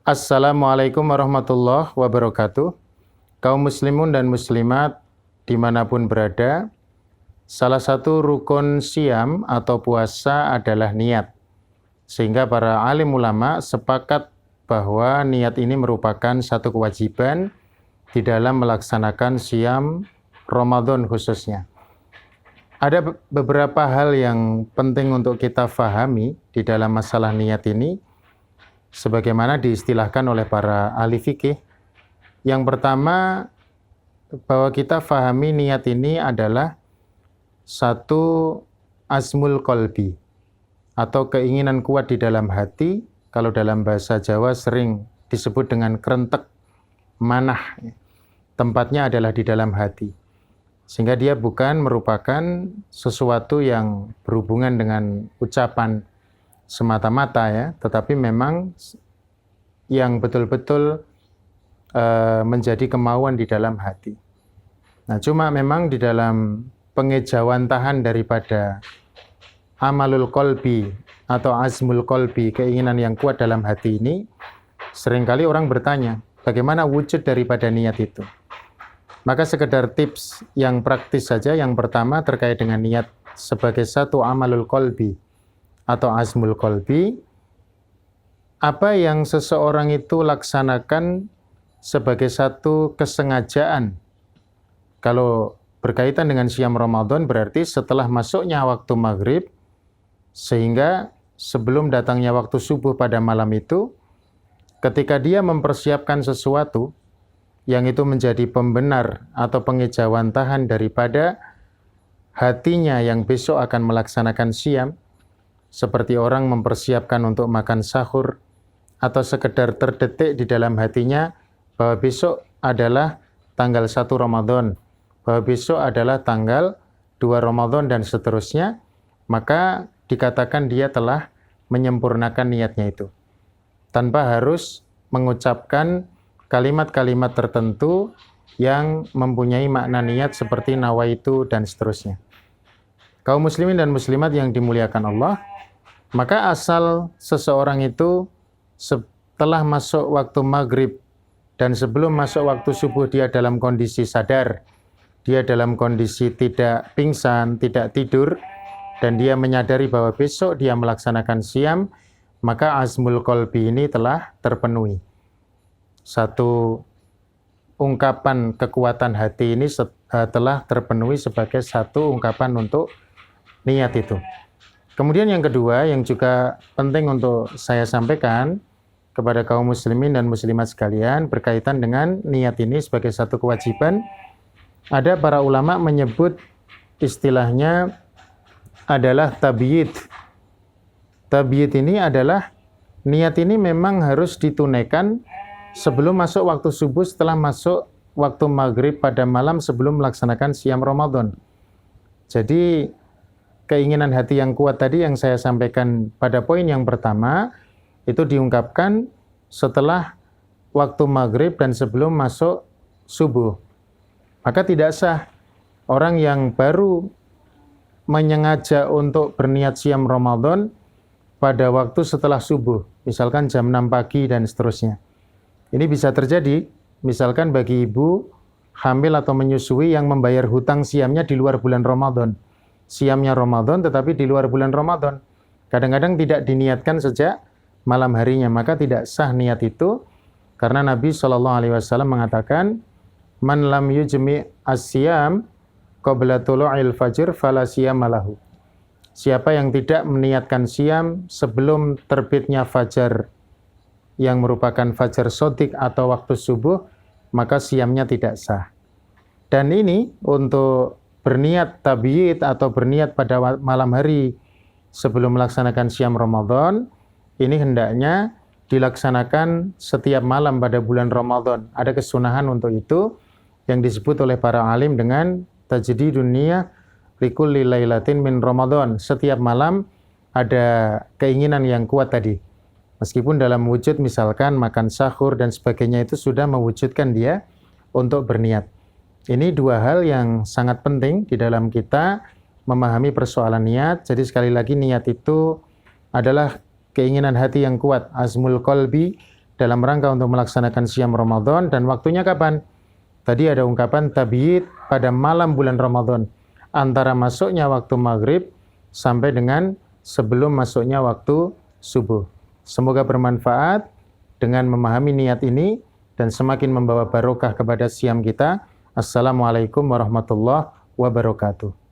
Assalamualaikum warahmatullahi wabarakatuh. Kaum muslimun dan muslimat dimanapun berada, salah satu rukun siam atau puasa adalah niat. Sehingga para alim ulama sepakat bahwa niat ini merupakan satu kewajiban di dalam melaksanakan siam Ramadan khususnya. Ada beberapa hal yang penting untuk kita fahami di dalam masalah niat ini, sebagaimana diistilahkan oleh para ahli fikih. Yang pertama, bahwa kita fahami niat ini adalah satu azmul qalbi atau keinginan kuat di dalam hati. Kalau dalam bahasa Jawa sering disebut dengan krentek, manah. Tempatnya adalah di dalam hati. Sehingga dia bukan merupakan sesuatu yang berhubungan dengan ucapan semata-mata ya, tetapi memang yang betul-betul menjadi kemauan di dalam hati. Nah, cuma memang di dalam pengejawantahan daripada amalul qalbi atau azmul qalbi, keinginan yang kuat dalam hati ini, seringkali orang bertanya, bagaimana wujud daripada niat itu? Maka sekedar tips yang praktis saja. Yang pertama terkait dengan niat sebagai satu amalul qalbi atau azmul qalbi, apa yang seseorang itu laksanakan sebagai satu kesengajaan. Kalau berkaitan dengan siam Ramadan berarti setelah masuknya waktu maghrib, sehingga sebelum datangnya waktu subuh pada malam itu, ketika dia mempersiapkan sesuatu yang itu menjadi pembenar atau pengejawantahan daripada hatinya yang besok akan melaksanakan siam, seperti orang mempersiapkan untuk makan sahur, atau sekedar terdetik di dalam hatinya bahwa besok adalah tanggal 1 Ramadan, bahwa besok adalah tanggal 2 Ramadan dan seterusnya, maka dikatakan dia telah menyempurnakan niatnya itu. Tanpa harus mengucapkan kalimat-kalimat tertentu yang mempunyai makna niat seperti nawaitu dan seterusnya. Kaum muslimin dan muslimat yang dimuliakan Allah, maka asal seseorang itu setelah masuk waktu maghrib dan sebelum masuk waktu subuh dia dalam kondisi sadar, dia dalam kondisi tidak pingsan, tidak tidur, dan dia menyadari bahwa besok dia melaksanakan siam, maka azmul qalbi ini telah terpenuhi. Satu ungkapan kekuatan hati ini telah terpenuhi sebagai satu ungkapan untuk niat itu. Kemudian yang kedua yang juga penting untuk saya sampaikan kepada kaum muslimin dan muslimat sekalian berkaitan dengan niat ini sebagai satu kewajiban, ada para ulama menyebut istilahnya adalah tabyid. Tabyid ini adalah niat ini memang harus ditunaikan sebelum masuk waktu subuh, setelah masuk waktu maghrib pada malam sebelum melaksanakan siam Ramadan. Jadi keinginan hati yang kuat tadi yang saya sampaikan pada poin yang pertama, itu diungkapkan setelah waktu maghrib dan sebelum masuk subuh. Maka tidak sah orang yang baru menyengaja untuk berniat siam Ramadan pada waktu setelah subuh, misalkan jam 6 pagi dan seterusnya. Ini bisa terjadi, misalkan bagi ibu hamil atau menyusui yang membayar hutang siamnya di luar bulan Ramadan. Siamnya Ramadan tetapi di luar bulan Ramadan. Kadang-kadang tidak diniatkan sejak malam harinya, maka tidak sah niat itu, karena Nabi SAW mengatakan, man lam yujmi as-siyam qabla tulu'il fajr fala siyama lahu. Siapa yang tidak meniatkan siam sebelum terbitnya fajar yang merupakan fajar shodiq atau waktu subuh, maka siamnya tidak sah. Dan ini untuk berniat tabyid atau berniat pada malam hari sebelum melaksanakan siam Ramadan, ini hendaknya dilaksanakan setiap malam pada bulan Ramadan. Ada kesunahan untuk itu yang disebut oleh para alim dengan tajdidun niyah likulli lailatin min Ramadan. Setiap malam ada keinginan yang kuat tadi. Meskipun dalam wujud misalkan makan sahur dan sebagainya itu sudah mewujudkan dia untuk berniat. Ini dua hal yang sangat penting di dalam kita memahami persoalan niat. Jadi sekali lagi niat itu adalah keinginan hati yang kuat, azmul qalbi, dalam rangka untuk melaksanakan siam Ramadan. Dan waktunya kapan? Tadi ada ungkapan tabiit pada malam bulan Ramadan, antara masuknya waktu maghrib sampai dengan sebelum masuknya waktu subuh. Semoga bermanfaat dengan memahami niat ini dan semakin membawa barokah kepada siam kita. Assalamualaikum warahmatullahi wabarakatuh.